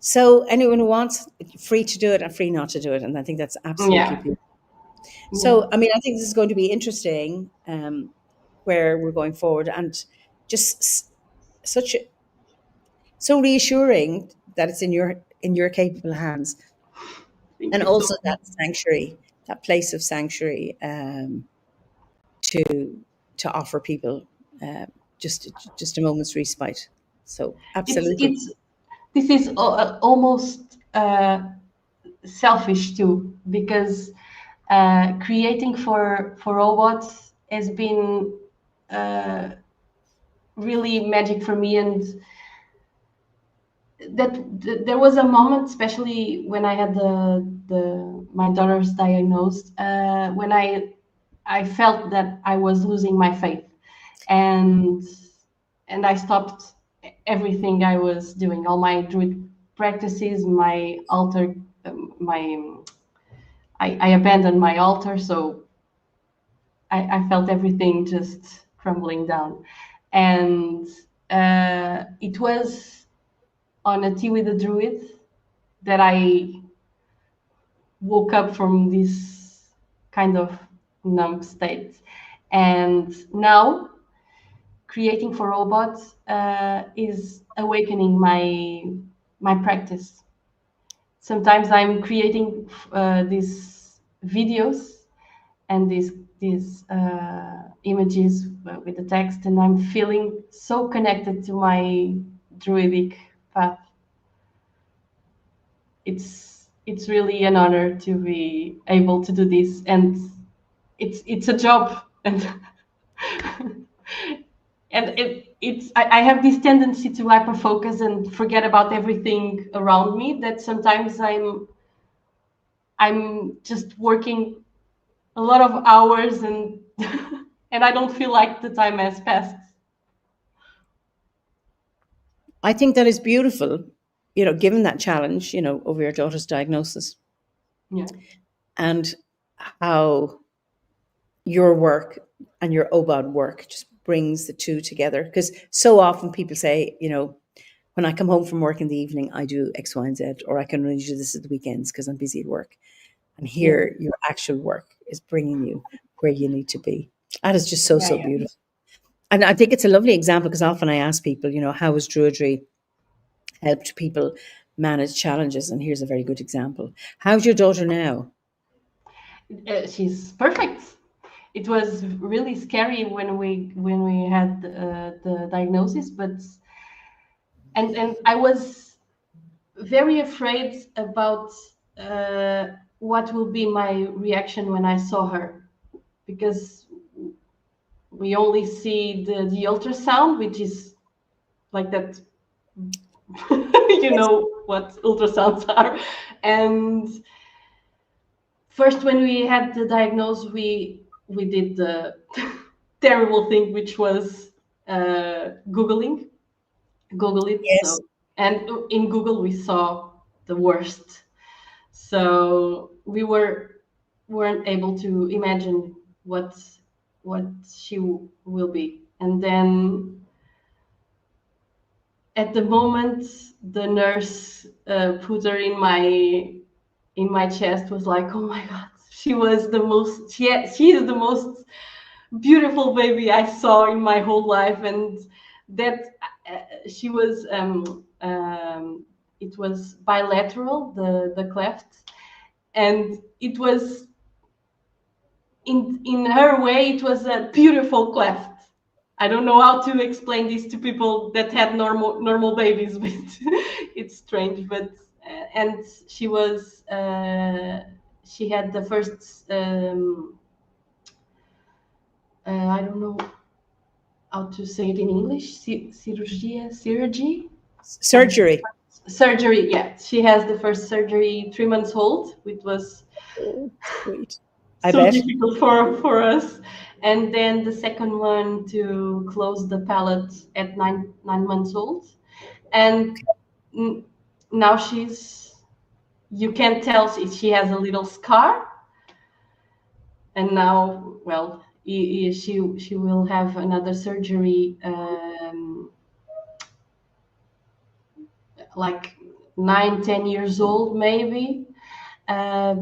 Speaker 1: So anyone who wants, free to do it and free not to do it. And I think that's absolutely
Speaker 2: Yeah,
Speaker 1: beautiful.
Speaker 2: yeah.
Speaker 1: So, I mean, I think this is going to be interesting where we're going forward and just such so reassuring that it's in your capable hands,
Speaker 2: Thank
Speaker 1: and
Speaker 2: you so
Speaker 1: also
Speaker 2: much.
Speaker 1: that sanctuary, that place of sanctuary to to offer people uh, just a moment's respite. So, absolutely.
Speaker 2: It's this is almost selfish too, because creating for robots has been really magic for me, and there was a moment, especially when I had the my daughter's diagnosed, when I felt that I was losing my faith, and I stopped everything I was doing, all my druid practices, my altar, my I abandoned my altar, so I felt everything just crumbling down, and it was on a tea with a druid that I woke up from this kind of numb state. And now creating for robots is awakening my practice. Sometimes I'm creating these videos and these images with the text, and I'm feeling so connected to my druidic path. It's really an honor to be able to do this, and it's a job, and I have this tendency to hyper focus and forget about everything around me, that sometimes I'm just working a lot of hours, and and I don't feel like the time has passed.
Speaker 1: I think that is beautiful, given that challenge, over your daughter's diagnosis
Speaker 2: Yeah,
Speaker 1: and how your work and your OBOD work just brings the two together. Because so often people say, when I come home from work in the evening, I do X, Y, and Z, or I can only do this at the weekends because I'm busy at work. And
Speaker 2: yeah,
Speaker 1: here, your actual work is bringing you where you need to be. That is just so,
Speaker 2: yeah,
Speaker 1: so
Speaker 2: yeah.
Speaker 1: beautiful. And I think it's a lovely example because often I ask people, how has Druidry helped people manage challenges? And here's a very good example. How's your daughter now?
Speaker 2: She's perfect. it was really scary when we had the diagnosis, but and I was very afraid about what will be my reaction when I saw her, because we only see the ultrasound, which is like that. You
Speaker 1: Yes.
Speaker 2: know what ultrasounds are. And first, when we had the diagnosis, we did the terrible thing, which was googling google it.
Speaker 1: Yes.
Speaker 2: So, and in Google we saw the worst. So weren't able to imagine what she will be. And then at the moment the nurse put her in my chest, was like, oh my god, she was the most, she is the most beautiful baby I saw in my whole life. And that she was it was bilateral, the cleft, and it was in her way, it was a beautiful cleft. I don't know how to explain this to people that had normal babies, but it's strange. But and she had the first I don't know how to say it in English, um,
Speaker 1: Surgery.
Speaker 2: surgery. Yeah, she has the first surgery 3 months old, which was
Speaker 1: Oh, sweet. I
Speaker 2: so
Speaker 1: bet.
Speaker 2: difficult for us. And then the second one to close the palate at 9 months old. And n- now you can tell she has a little scar. And now, well, she will have another surgery, like 9, 10 years old maybe,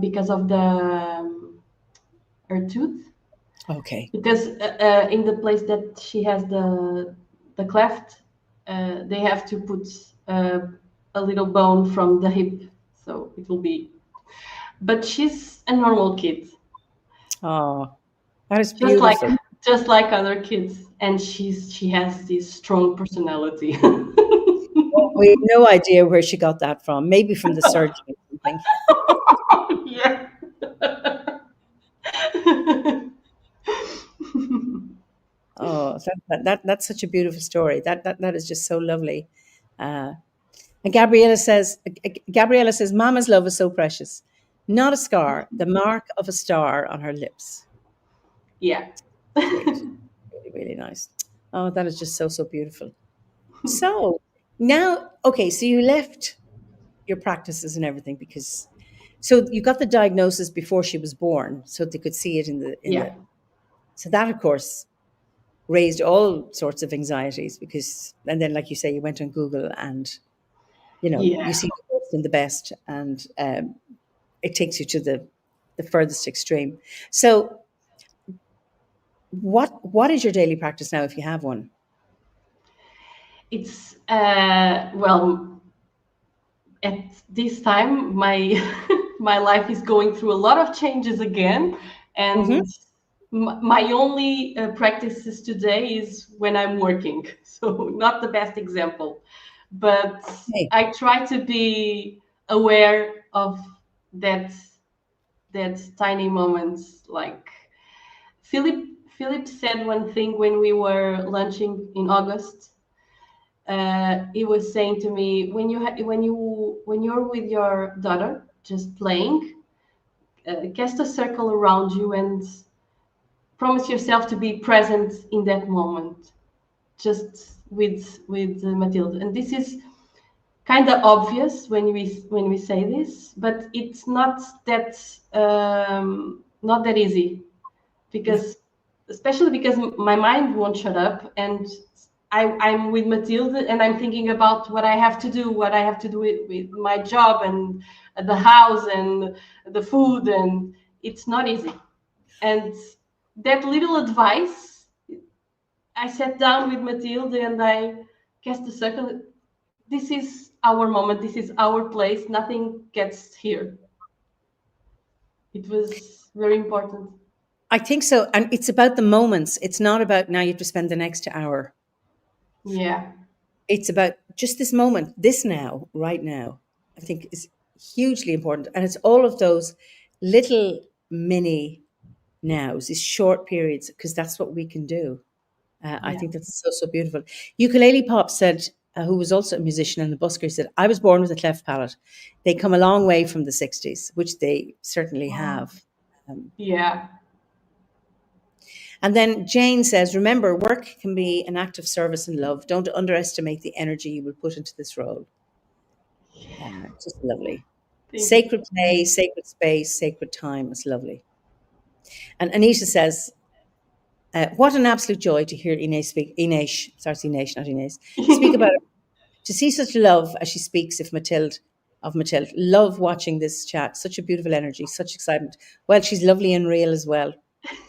Speaker 2: because of the her tooth.
Speaker 1: Okay.
Speaker 2: Because in the place that she has the cleft, they have to put a little bone from the hip, so it will be. But she's a normal kid,
Speaker 1: Oh, that is
Speaker 2: just like
Speaker 1: beautiful.
Speaker 2: just like other kids, and she has this strong personality.
Speaker 1: Well, we have no idea where she got that from. Maybe from the surgery or something.
Speaker 2: Yeah.
Speaker 1: Oh, that's such a beautiful story. That is just so lovely. Uh, and Gabriella says, Mama's love is so precious. Not a scar, the mark of a star on her lips.
Speaker 2: Yeah.
Speaker 1: Sweet. Really, really nice. Oh, that is just so, so beautiful. So now, okay, so you left your practices and everything because so you got the diagnosis before she was born, so they could see it in the
Speaker 2: Yeah.
Speaker 1: so that of course raised all sorts of anxieties because and then like you say you went on Google and you
Speaker 2: Yeah.
Speaker 1: see the worst and the best and it takes you to the furthest extreme. So what is your daily practice now if you have one?
Speaker 2: It's well, at this time my my life is going through a lot of changes again.
Speaker 1: Hmm.
Speaker 2: And my only practices today is when I'm working. So not the best example, but
Speaker 1: Hey.
Speaker 2: I try to be aware of that that tiny moments. Like philip Philip said one thing when we were lunching in August. He was saying to me, when you're with your daughter just playing, cast a circle around you and promise yourself to be present in that moment, just with Matilda. And this is kind of obvious when we say this, but it's not that easy,
Speaker 1: Yeah.
Speaker 2: because especially because my mind won't shut up, and I'm with Matilda and I'm thinking about what I have to do, with my job and the house and the food, and it's not easy. And that little advice, I sat down with Matilda and I cast a circle. This is our moment, this is our place, nothing gets here. It was very important.
Speaker 1: I think so. And it's about the moments. It's not about now you have to spend the next hour.
Speaker 2: Yeah.
Speaker 1: It's about just this moment, this now, right now, I think is hugely important. And it's all of those little mini nows, these short periods, because that's what we can do. I
Speaker 2: Yeah.
Speaker 1: think that's so, so beautiful. Ukulele Pop said, who was also a musician in the busker, said, I was born with a cleft palate. They come a long way from the 60s, which they certainly
Speaker 2: Wow.
Speaker 1: have. Um,
Speaker 2: Yeah.
Speaker 1: and then Jane says, remember, work can be an act of service and love. Don't underestimate the energy you will put into this role. Just lovely.
Speaker 2: Thank you.
Speaker 1: Sacred play, sacred space, sacred time. It's lovely. And Anita says, what an absolute joy to hear Inez speak. Inez, sorry, Inez, not Inez, speak about it. To see such love as she speaks of Mathilde. Love watching this chat. Such a beautiful energy, such excitement. Well, she's lovely and real as well.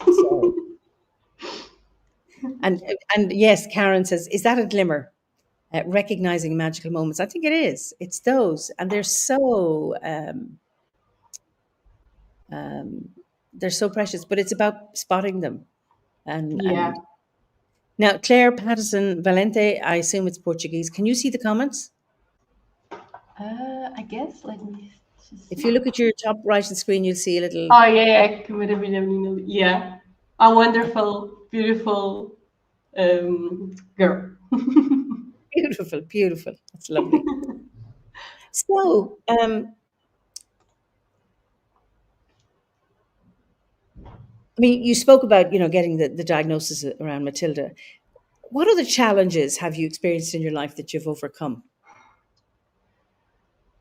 Speaker 1: So, and and yes, Karen says, is that a glimmer? Recognizing magical moments. I think it is. It's those, and um, they're so precious. But it's about spotting them. And
Speaker 2: Yeah.
Speaker 1: now, Claire Patterson Valente, I assume it's Portuguese. Can you see the comments?
Speaker 2: I guess let me just
Speaker 1: If
Speaker 2: see.
Speaker 1: you look at your top right of the screen, you'll see a little
Speaker 2: Oh yeah, yeah, yeah. A wonderful, beautiful girl.
Speaker 1: beautiful, beautiful. That's lovely. So, I mean, you spoke about getting the diagnosis around Matilda. What other challenges have you experienced in your life that you've overcome?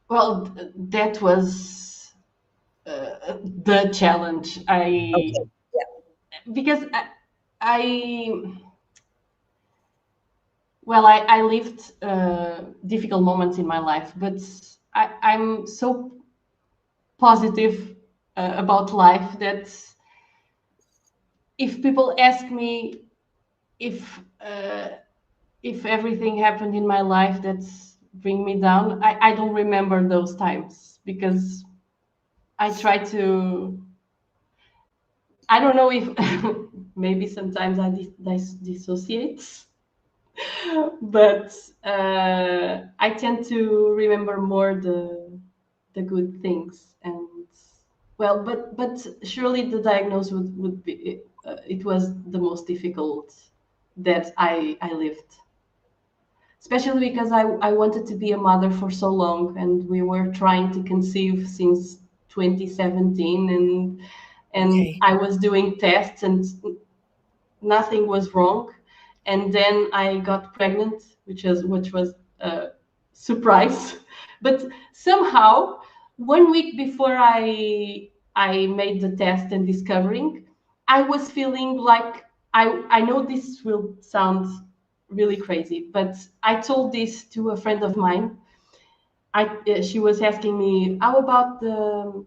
Speaker 2: Well, that was the challenge.
Speaker 1: Okay. Yeah.
Speaker 2: Because I well, I lived difficult moments in my life, but I'm so positive about life that if people ask me if if everything happened in my life that's bring me down, I don't remember those times because I try to. I don't know if maybe sometimes I dissociate, but I tend to remember more the good things. And well, but surely the diagnosis would be it was the most difficult that I lived, especially because I wanted to be a mother for so long, and we were trying to conceive since 2017, and
Speaker 1: Okay.
Speaker 2: I was doing tests and nothing was wrong. And then I got pregnant, which was a surprise. But somehow, 1 week before I made the test and discovering, I was feeling like I know this will sound really crazy, but I told this to a friend of mine. She was asking me, how about the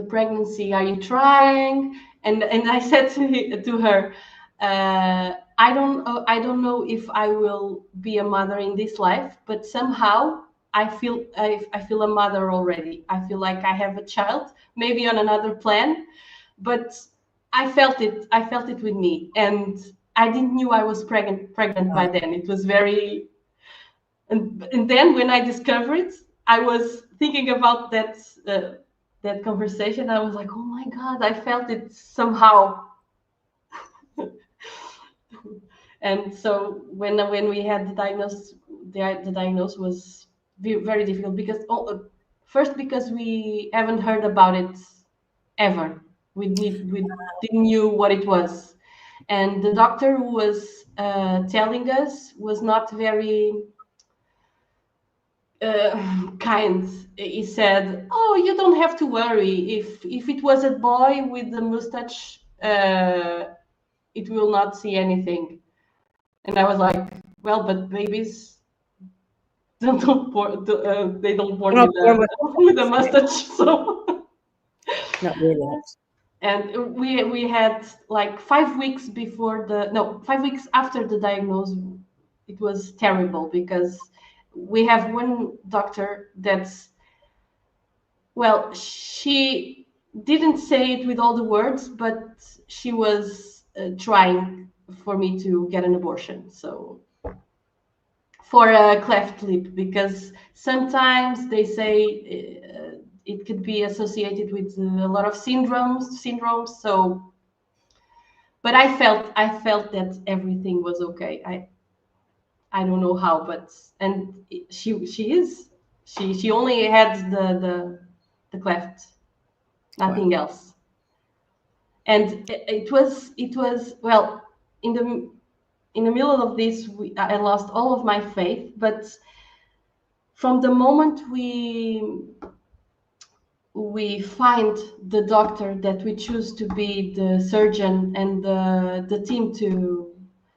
Speaker 2: pregnancy, are you trying? And I said to her, I don't know if I will be a mother in this life, but somehow I feel a mother already. I feel like I have a child, maybe on another plan, but I felt it with me, and I didn't knew I was pregnant by
Speaker 1: Wow.
Speaker 2: then. It was very. And then when I discovered, I was thinking about that conversation. I was like, oh my god, I felt it somehow. And so when we had the diagnosis, the diagnosis was very difficult because first because we haven't heard about it ever. We didn't knew what it was, and the doctor who was telling us was not very kind. He said, "Oh, you don't have to worry. If it was a boy with the mustache, it will not see anything." And I was like, "Well, but babies they don't born
Speaker 1: You're not
Speaker 2: with
Speaker 1: born
Speaker 2: a
Speaker 1: with
Speaker 2: with a
Speaker 1: yeah,
Speaker 2: mustache." So,
Speaker 1: not really.
Speaker 2: and we had like 5 weeks before the no 5 weeks after the diagnosis. It was terrible because we have one doctor that's well, she didn't say it with all the words, but she was trying for me to get an abortion. So for a cleft lip, because sometimes they say it could be associated with a lot of syndromes. So, but I felt that everything was okay. I don't know how, but and she only had the cleft,
Speaker 1: Wow.
Speaker 2: nothing else. And it was well, in the middle of this, I lost all of my faith. But from the moment we find the doctor that we choose to be the surgeon and the team to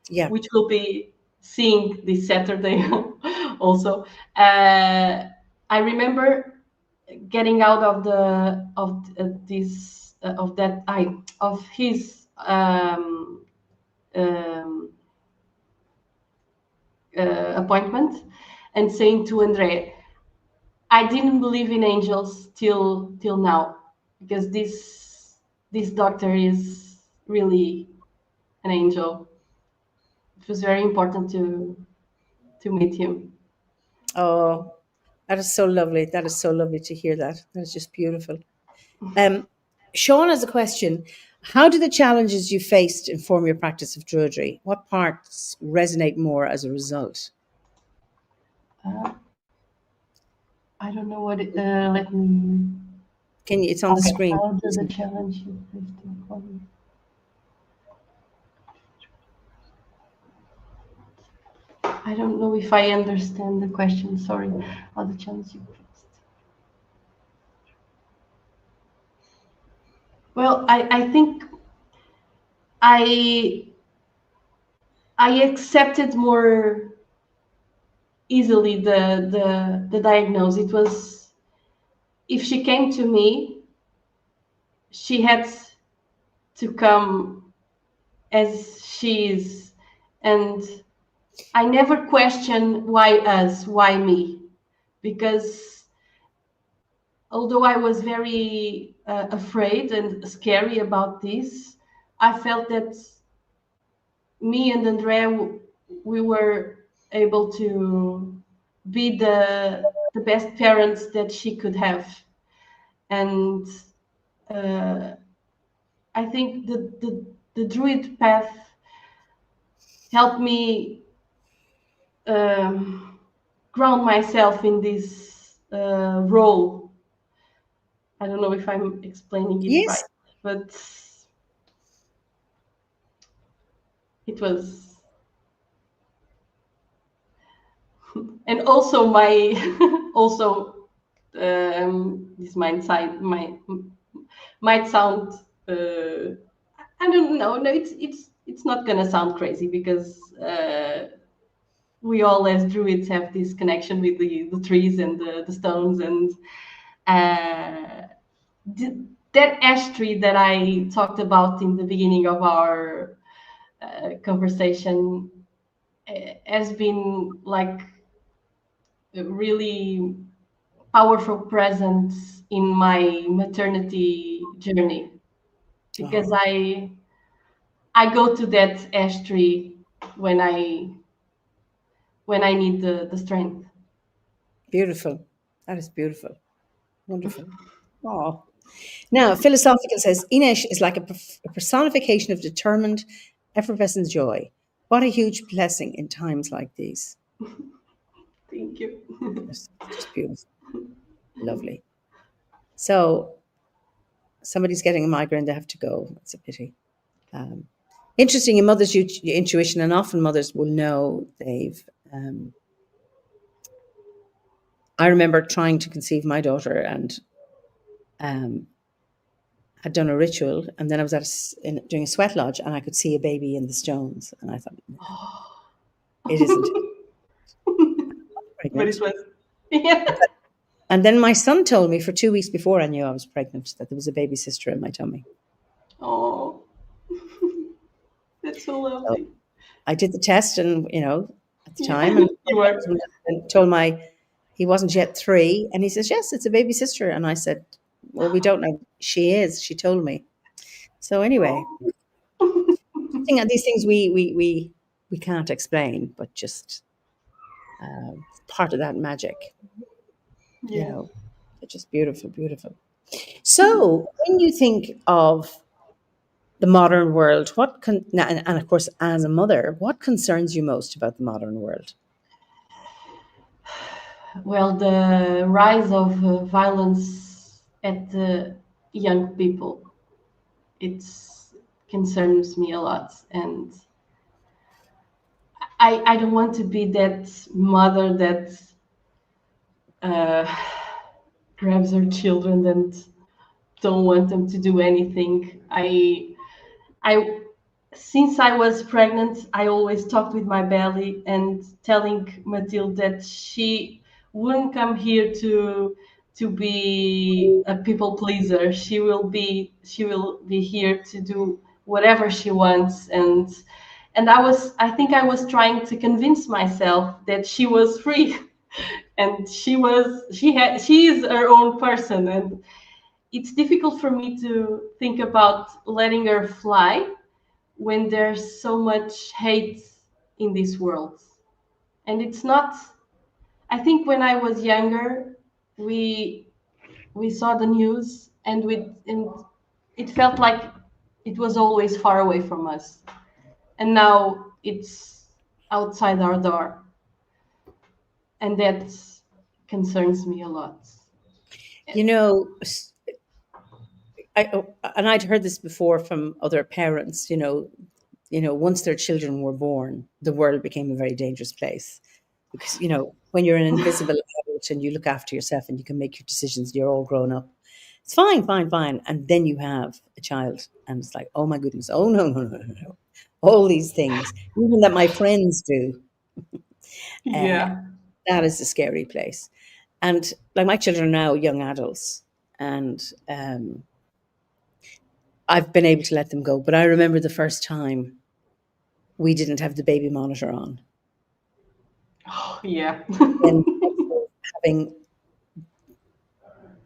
Speaker 1: Yeah.
Speaker 2: which will be seeing this Saturday also. I remember getting out of the of this of that I of his um, appointment and saying to Andre, I didn't believe in angels till now, because this doctor is really an angel. It was very important to meet him.
Speaker 1: Oh, that is so lovely. That is so lovely to hear that. That is just beautiful. Um, Sean has a question. How do the challenges you faced inform your practice of Druidry? What parts resonate more as a result?
Speaker 2: Uh, I don't know what. Let me.
Speaker 1: Can you? It's on the
Speaker 2: Okay.
Speaker 1: screen.
Speaker 2: How do the challenge you faced inform? I don't know if I understand the question. Sorry. How the challenge you faced? Well, I think I I accepted more easily the diagnosis. It was, if she came to me, she had to come as she is, and I never question why us, why me, because although I was very afraid and scary about this, I felt that me and Andrea, we were able to be the best parents that she could have. And uh, I think the druid path helped me um, ground myself in this role. I don't know if I'm explaining it right,
Speaker 1: Yes.
Speaker 2: but it was, and also my also this might sound I don't know. No, it's not gonna sound crazy, because we all as druids have this connection with the trees and the stones, and uh, that ash tree that I talked about in the beginning of our conversation has been like a really powerful presence in my maternity journey, because
Speaker 1: Oh,
Speaker 2: I go to that ash tree when I need the strength.
Speaker 1: beautiful. That is beautiful. Wonderful. Oh. Now, philosophical says Inesh is like a personification of determined, effervescent joy. What a huge blessing in times like these.
Speaker 2: Thank you.
Speaker 1: It's just beautiful. Lovely. So, somebody's getting a migraine, they have to go. That's a pity. Um, Interesting, your mother's intuition, and often mothers will know they've. I remember trying to conceive my daughter and um, had done a ritual, and then I was doing a sweat lodge, and I could see a baby in the stones, and I thought, no, it isn't
Speaker 2: But it
Speaker 1: pregnant.
Speaker 2: was, yeah.
Speaker 1: And then my son told me for 2 weeks before I knew I was pregnant that there was a baby sister in my tummy.
Speaker 2: Oh, that's so
Speaker 1: So
Speaker 2: lovely.
Speaker 1: I did the test, and at the
Speaker 2: Yeah,
Speaker 1: time, and
Speaker 2: you are.
Speaker 1: told my he wasn't yet 3, and he says, "Yes, it's a baby sister," and I said, Well, we don't know. She is. She told me. So anyway, these things we can't explain, but just part of that magic. You
Speaker 2: Yeah.
Speaker 1: know, it's just beautiful, beautiful. So when you think of the modern world, and of course, as a mother, what concerns you most about the modern world?
Speaker 2: Well, the rise of violence at the young people, it concerns me a lot. And I don't want to be that mother that uh, grabs her children and don't want them to do anything. I since I was pregnant, I always talked with my belly and telling Matilde that she wouldn't come here to be a people pleaser. She will be here to do whatever she wants. And I think I was trying to convince myself that she was free and she is her own person. And it's difficult for me to think about letting her fly when there's so much hate in this world. And it's not, I think when I was younger, we we saw the news and it felt like it was always far away from us. And now it's outside our door. And that concerns me a lot.
Speaker 1: You know, and I'd heard this before from other parents. Once their children were born, the world became a very dangerous place because when you're an invisible adult and you look after yourself and you can make your decisions, you're all grown up. It's fine, fine, fine, and then you have a child, and it's like, oh my goodness, oh no, no, no, no, no, all these things, even that my friends do. Uh,
Speaker 2: Yeah.
Speaker 1: that is a scary place. And like my children are now young adults, and I've been able to let them go. But I remember the first time we didn't have the baby monitor on,
Speaker 2: Oh, yeah.
Speaker 1: then having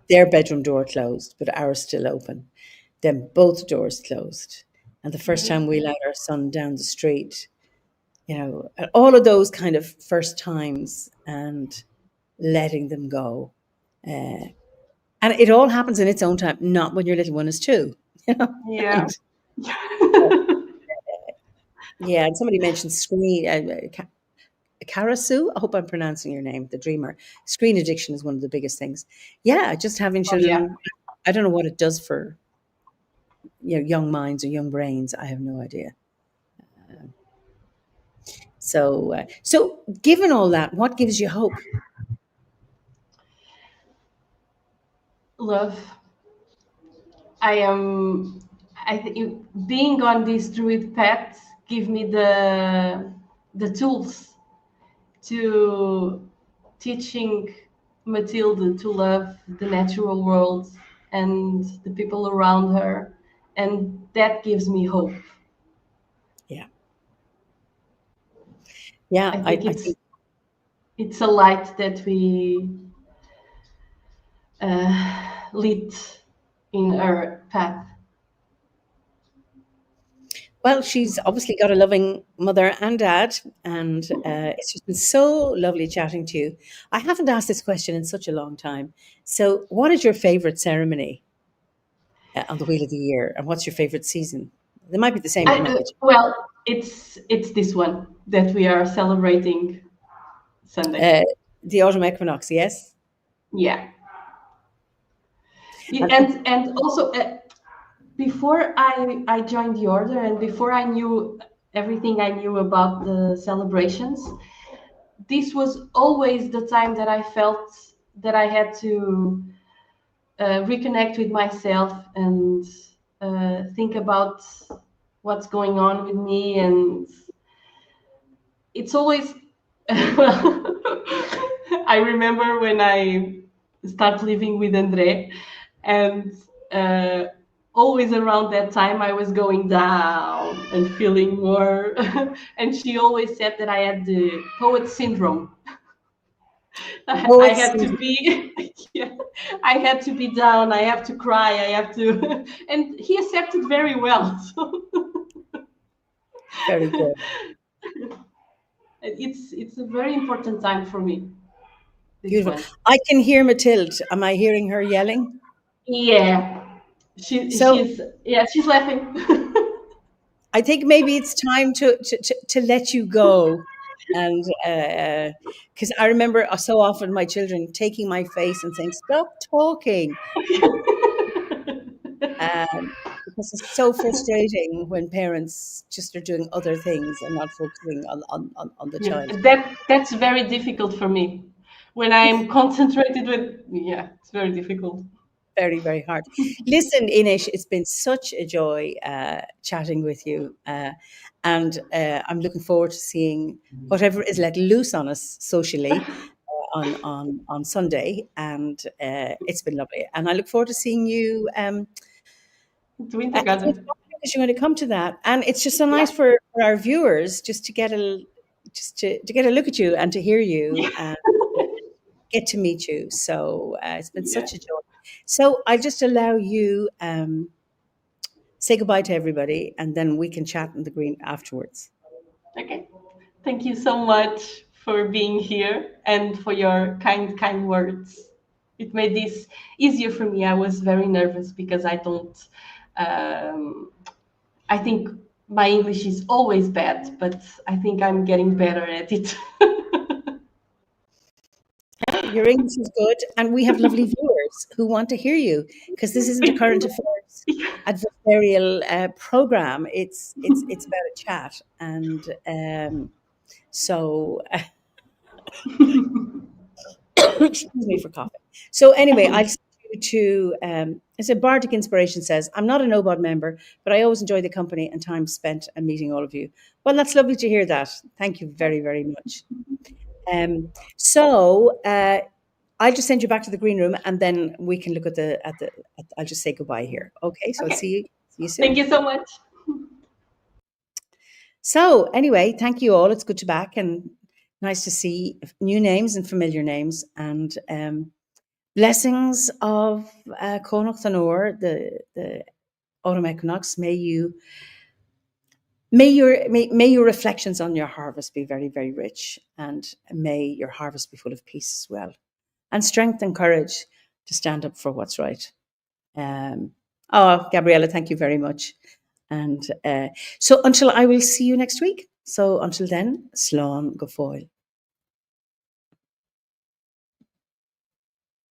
Speaker 1: their bedroom door closed, but ours still open, then both doors closed. And the first time we let our son down the street, and all of those kind of first times and letting them go. And it all happens in its own time, not when your little one is two, you know.
Speaker 2: Yeah.
Speaker 1: And yeah, and somebody mentioned screen. Karasu, I hope I'm pronouncing your name, the dreamer. Screen addiction is one of the biggest things. Yeah, just having
Speaker 2: Oh, yeah.
Speaker 1: children. I don't know what it does for young minds or young brains. I have no idea. So given all that, what gives you hope?
Speaker 2: Love. I am. I think being on this druid path give me the tools to teaching Matilda to love the natural world and the people around her, and that gives me hope.
Speaker 1: Yeah, yeah.
Speaker 2: I
Speaker 1: I,
Speaker 2: think
Speaker 1: I think
Speaker 2: it's a light that we lit in our path.
Speaker 1: Well, she's obviously got a loving mother and dad, and it's just been so lovely chatting to you. I haven't asked this question in such a long time. So, what is your favorite ceremony on the Wheel of the Year, and what's your favorite season? They might be the same, but they might be.
Speaker 2: Well, it's this one that we are celebrating Sunday.
Speaker 1: Uh, the autumn equinox, yes.
Speaker 2: Yeah.
Speaker 1: And,
Speaker 2: And also before I joined the order and before I knew everything I knew about the celebrations, this was always the time that I felt that I had to reconnect with myself and think about what's going on with me. And it's always well, I remember when I start living with Andre, and uh, always around that time I was going down and feeling more. And she always said that I had the poet syndrome. I
Speaker 1: poets,
Speaker 2: had to be, yeah, I I had to be down, I have to cry, I have to, and he accepted very well. So
Speaker 1: Very good.
Speaker 2: it's a very important time for me. This
Speaker 1: Beautiful.
Speaker 2: one.
Speaker 1: I can hear Mathilde. Am I hearing her yelling?
Speaker 2: Yeah.
Speaker 1: So
Speaker 2: She's laughing.
Speaker 1: I think maybe it's time to let you go. And because I remember so often my children taking my face and saying, "Stop talking." Because it's so frustrating when parents just are doing other things and not focusing on the
Speaker 2: Yeah,
Speaker 1: child.
Speaker 2: that's very difficult for me. When I'm concentrated with, yeah, it's very difficult.
Speaker 1: Very, very hard. Listen, Inish, it's been such a joy chatting with you. And I'm looking forward to seeing whatever is let loose on us socially on Sunday. And it's been lovely. And I look forward to seeing you
Speaker 2: To
Speaker 1: at the
Speaker 2: Wintergarden.
Speaker 1: because you're going to come to that. And it's just so
Speaker 2: Yeah.
Speaker 1: nice for our viewers just to get to get a look at you and to hear you
Speaker 2: Yeah.
Speaker 1: and get to meet you. So it's been
Speaker 2: Yeah.
Speaker 1: such a joy. So I'll just allow you say goodbye to everybody, and then we can chat in the green afterwards.
Speaker 2: Okay. Thank you so much for being here and for your kind words. It made this easier for me. I was very nervous because I don't. Um, I think my English is always bad, but I think I'm getting better at it.
Speaker 1: Your English is good, and we have lovely viewers who want to hear you because this isn't a current affairs adversarial program. It's about a chat, and so excuse me for coughing. So anyway, I'll send you to as a Bardic Inspiration says, I'm not a Nobod member, but I always enjoy the company and time spent and meeting all of you. Well, that's lovely to hear that. Thank you very, very much. So I'll just send you back to the green room, and then we can look at I'll just say goodbye here. Okay, so I'll
Speaker 2: Okay.
Speaker 1: see you
Speaker 2: Thank
Speaker 1: soon.
Speaker 2: you so much.
Speaker 1: So anyway, thank you all. It's good to be back and nice to see new names and familiar names and blessings of Connacht Tanor, the autumn equinox. May your reflections on your harvest be very, very rich, and may your harvest be full of peace as well, and strength and courage to stand up for what's right. Um, oh, Gabriella, thank you very much. And so until I will see you next week. So until then, Slán go fóill.